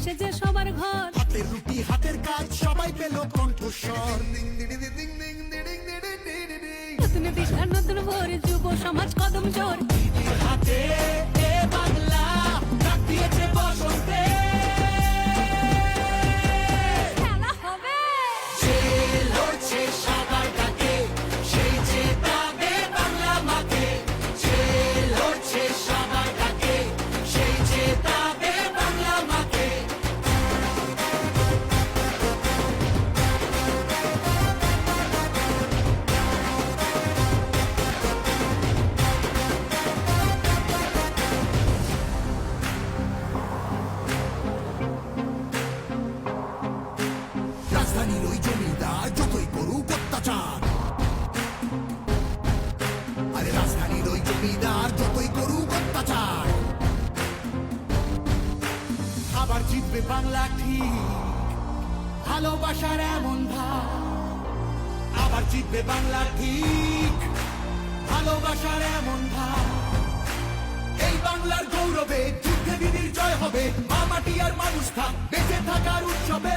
সেজে সবার ঘর, হাতের রুটি হাতের কাজ সবাই পেল কণ্ঠস্বর। নতুন দিশা নতুন ভোর, যুব সমাজ কদম জোর। হাতে এ বাংলা ডাক দিয়েছে বসন্তে। খেলা হবে, যে লড়ছে সবার ডাকে, সেই জেতাবে বাংলা মাকে। যে লড়ছে সবার ডাকে, সেই জেতাবে বাংলা মাকে। রাজধানীর ওই জমিদার যতই করুক অত্যাচার, আরে রাজধানীর ওই জমিদার যতই করুক অত্যাচার, আবার জিতবে বাংলা ঠিক, ভালোবাসার এমন ভাব। আবার জিতবে বাংলা ঠিক, ভালোবাসার এমন ভাব। এই বাংলার গৌরবে যুদ্ধে বিধির জয় হবে, মা মাটি আর মানুষ থাক বেঁচে থাকার উৎসবে।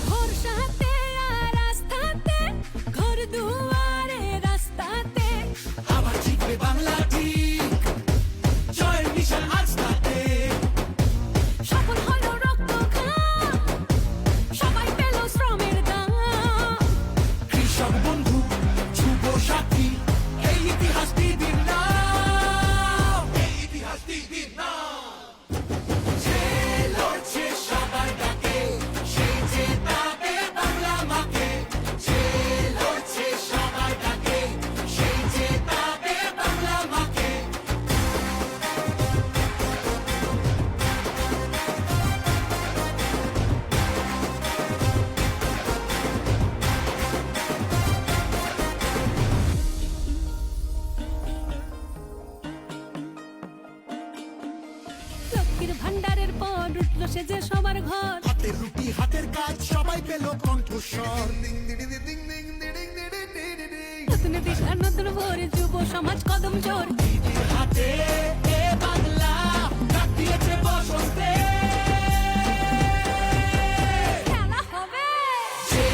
ভরসাতে আর আস্থাতে, ঘর দুয়ারে রাস্তাতে। আবার জিতবে বাংলা ঠিক, জয়ের নিশান আজ তাতে। সফল হলো রক্ত ঘাম, সবাই পেল শ্রমের দাম। কৃষক বন্ধু যুব সাথী, এই ইতিহাস দিদির নাম, এই ইতিহাস দিদির নাম। যে লড়ছে সবার ডাকে, সেই জেতাবে বাংলা মাকে। যে লড়ছে সবার ডাকে, সেই জেতাবে বাংলা মাকে। লক্ষ্মীর ভান্ডারের পর উঠলো সেজে সবার ঘর, হাতের রুটি হাতের কাজ সবাই পেল কণ্ঠস্বর। নতুন দিশা নতুন ভোর, যুব সমাজ কদম জোর। হাতে এ বাংলা ডাক দিয়েছে বসন্তে। খেলা হবে, যে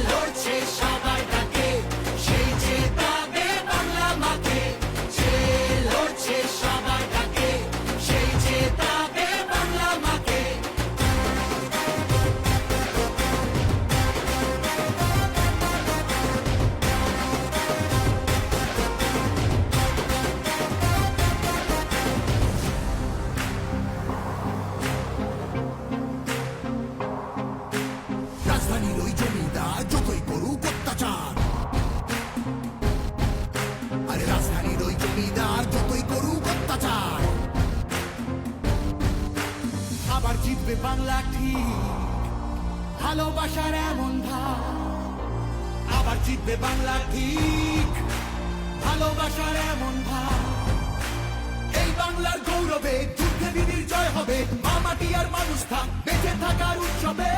লড়ছে সবার ডাকে, সেই জেতাবে বাংলা মাকে। যে লড়ছে সবার ডাকে, সেই জেতাবে বাংলা মাকে। রাজধানীর ওই জমিদার যতই করুক অত্যাচার, আরে রাজধানীর ওই জমিদার যতই করুক অত্যাচার, আবার জিতবে বাংলা ঠিক, ভালোবাসার এমন ভাব। আবার জিতবে বাংলা ঠিক, ভালোবাসার এমন ভাব। এই বাংলা বাংলার গৌরবে যুদ্ধে বিধির জয় হবে, মা মাটি আর মানুষ থাক বেঁচে থাকার উৎসবে।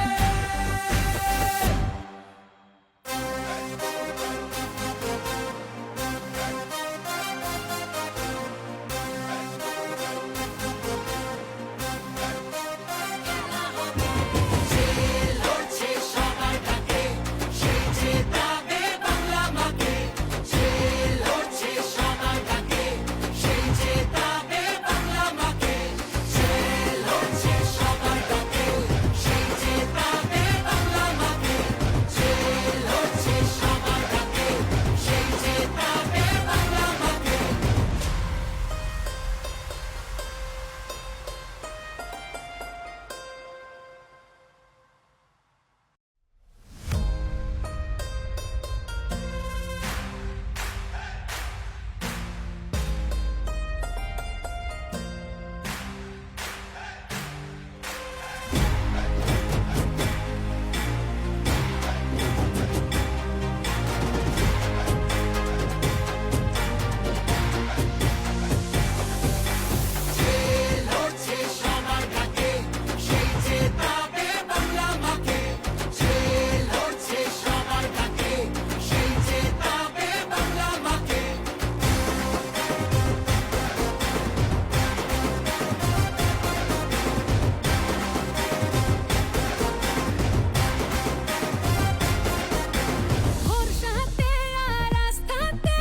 ভরসাতে আর আস্থাতে,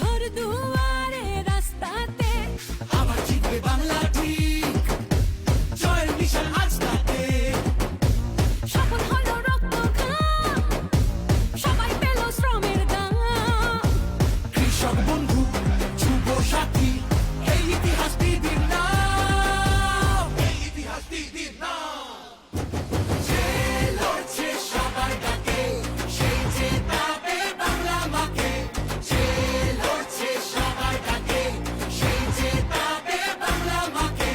ঘর দুয়ারে রাস্তাতে, আবার জিতবে বাংলা ঠিক, জয়ের নিশান আজ তাতে। সফল হলো রক্ত ঘাম, সবাই পেল শ্রমের দাম। কৃষক বন্ধু যুব সাথী, এই ইতিহাস দিদির নাম, এই ইতিহাস দিদির নাম। যে লড়ছে সবার ডাকে, সেই জেতাবে বাংলা মাকে। যে লড়ছে সবার ডাকে, সেই জেতাবে বাংলা মাকে।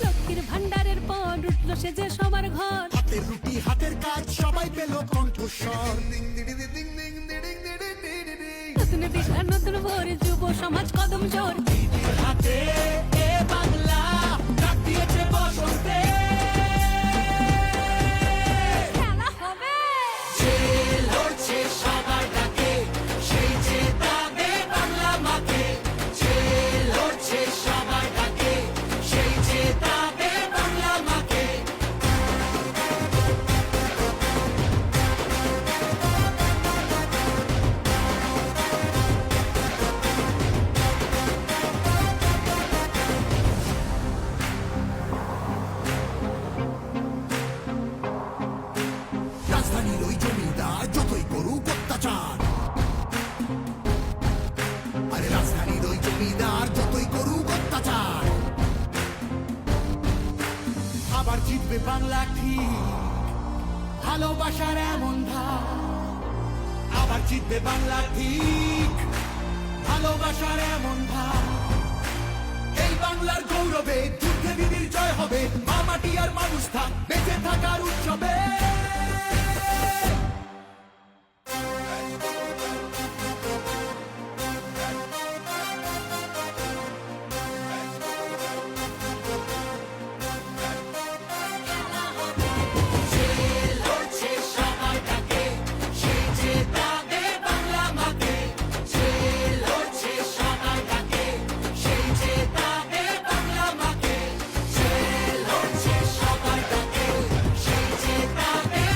লক্ষ্মীর ভান্ডারের পর উঠলো সে যে সবার ঘর। হাতের রুটি হাতের কাজ সবাই পেল কণ্ঠস্বর। নতুন দিশা নতুন ভোর, যুব সমাজ কদম জোর। দিদির হাতে এ বাংলা ডাক দিয়েছে বসন্তে। খেলা হবে যে লড়ছে সবার ডাকে, সেই জেতাবে বাংলা মাকে। যে লড়ছে সবার ডাকে, সেই জেতাবে বাংলা মাকে। রাজধানীর ওই জমিদার যতই করুক অত্যাচার, আরে রাজধানীর ওই জমিদার যতই করুক অত্যাচার, আবার জিতবে বাংলা ঠিক, ভালোবাসার এমন ধার। আবার জিতবে বাংলা ঠিক, ভালোবাসার এমন ধার। এই বাংলার গৌরবে যুদ্ধে বিধির জয় হবে, মা মাটি আর মানুষ থাক বেঁচে থাকার উৎসবে। জেতাবে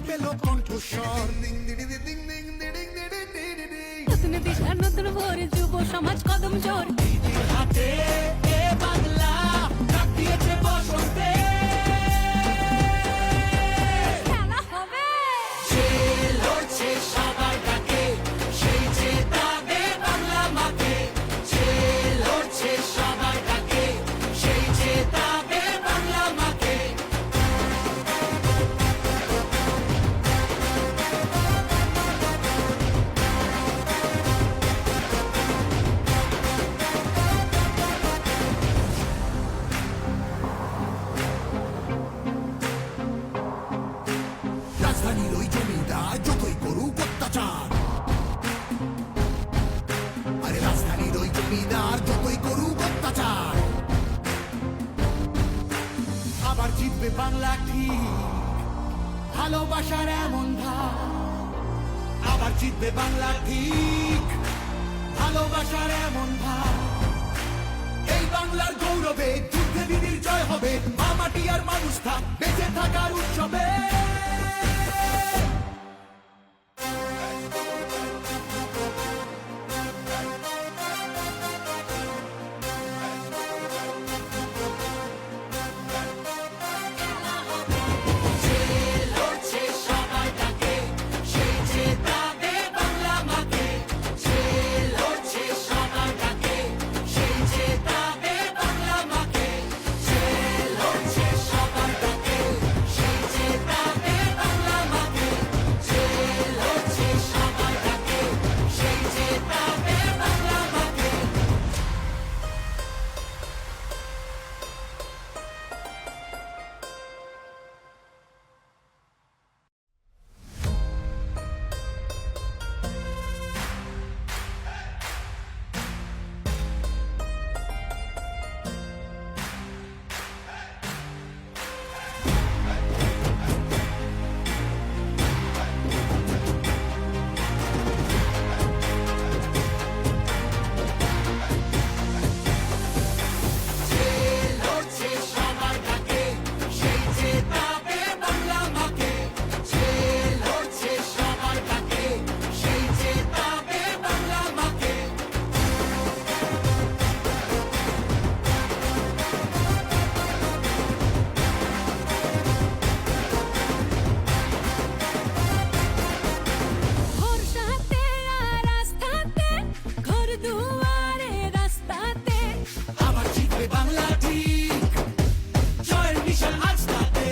পেল কণ্ঠস্বর। নতুন দিশা নতুন ভোর যুব সমাজ কদম জোর দিদির হাতে এ বাংলা ডাক দিয়েছে বসন্তে। খেলা হবে যে লড়ছে সবার ডাকে, সেই যে তাবে বাংলা মাকে। যে লড়ছে সবার ডাকে, সেই যে তাবে বাংলা মাকে। রাজধানীর ওই জমিদার যতই করুক অত্যাচার, আরে রাজধানীর ওই জমিদার যতই করুক অত্যাচার, আবার জিতবে বাংলা ঠিক, ভালোবাসার এমন ভাব। আবার জিতবে বাংলা ঠিক, ভালোবাসার এমন ভাব। এই বাংলার গৌরবে যুদ্ধে দিদির জয় হবে, মা মাটি আর মানুষ থাক বেঁচে থাকার উৎসবে। ভরসাতে আর আস্থাতে ঘর দুয়ারে রাস্তাতে আবার জিতবে বাংলা ঠিক, জয়ের নিশান আজ তাতে।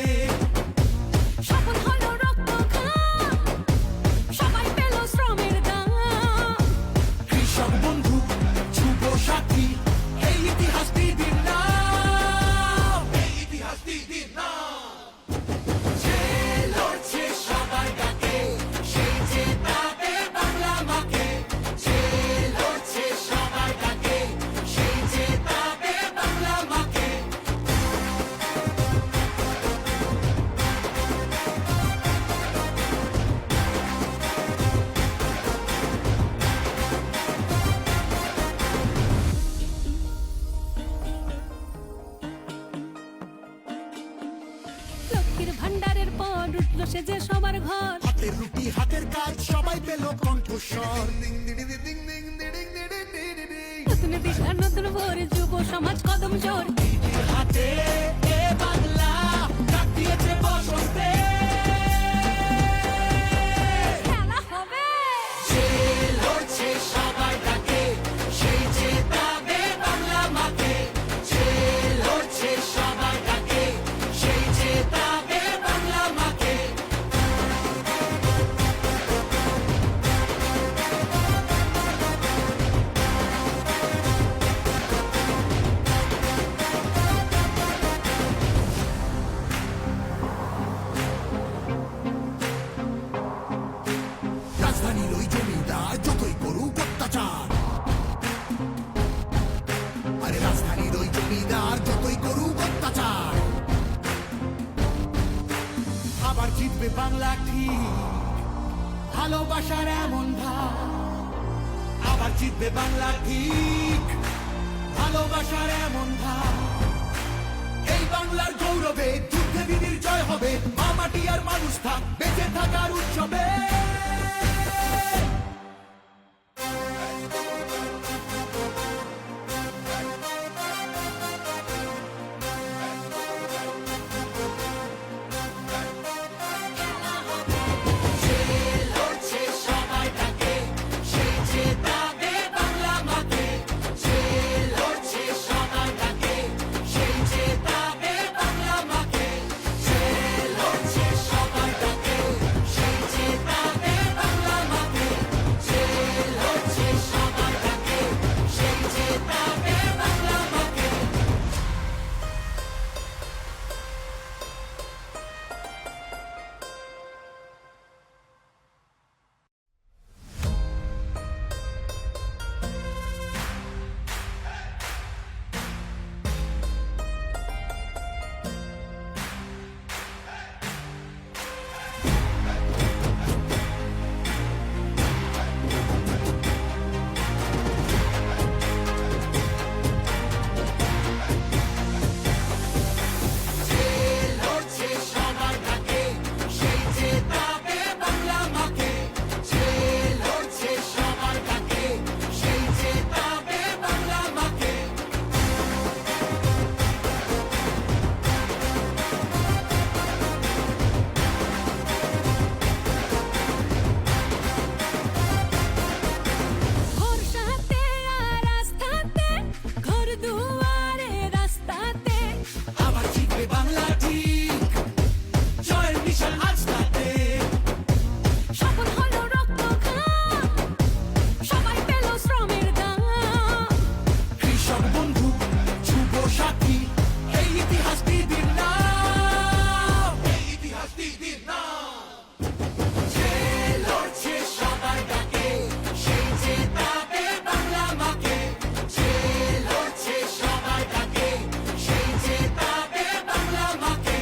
সফল হলো রক্ত ঘাম সবাই পেল শ্রমের দাম কৃষক বন্ধু যুব সাথী, এই ইতিহাস দিদির নাম, এই ইতিহাস দিদির নাম। যে লড়ছে সবার ডাকে, সেই যে তাবে বাংলা মাকে। যে লড়ছে সবার ডাকে, সেই যে তাবে বাংলা মাকে। লক্ষ্মীর ভান্ডারের পর উঠলো সে যে সবার ঘর হাতের রুটি হাতের কাজ সবাই পেল কণ্ঠস্বর। নতুন দিশা নতুন ভোর যুব সমাজ কদম জোর দিদির হাতে এ বাংলা ডাক দিয়েছে বসন্তে। খেলা হবে যে লড়ছে সবার ডাকে, সেই যে তাবে বাংলা মাকে। যে লড়ছে সবার ডাকে, সেই যে তাবে বাংলা মাকে। রাজধানীর ওই জমিদার যতই করুক অত্যাচার, আরে রাজধানীর ওই জমিদার যতই করুক অত্যাচার, আবার জিতবে বাংলা ঠিক, ভালোবাসার এমন ভাব। আবার জিতবে বাংলা ঠিক, ভালোবাসার এমন ভাব। এই বাংলার গৌরবে যুদ্ধে দিদির জয় হবে, মা মাটি আর মানুষ থাক বেঁচে থাকা বাংলার উৎসবে ভরসাতে আর আস্থাতে, ঘর দুয়ারে রাস্তাতে, আবার জিতবে বাংলা ঠিক জয়ের নিশান আজ তাতে সফল হলো রক্ত ঘাম, সবাই পেল শ্রমের দাম। কৃষক বন্ধু যুব সাথী এই ইতিহাস দিদির নাম এই ইতিহাস দিদির নাম যে লড়ছে সবার ডাকে সেই জেতাবে বাংলা মাকে যে লড়ছে সবার ডাকে সেই জেতাবে বাংলা মাকে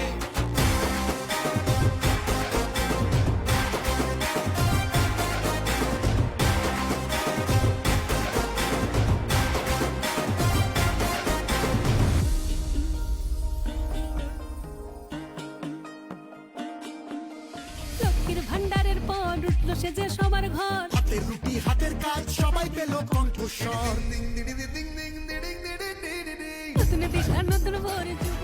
লক্ষ্মীর ভান্ডারের পর উঠল সে যে সবার ঘর, হাতের রুটি হাতের কাজ সবাই পেল কণ্ঠস্বর নতুন দিশা নতুন ভোর যুব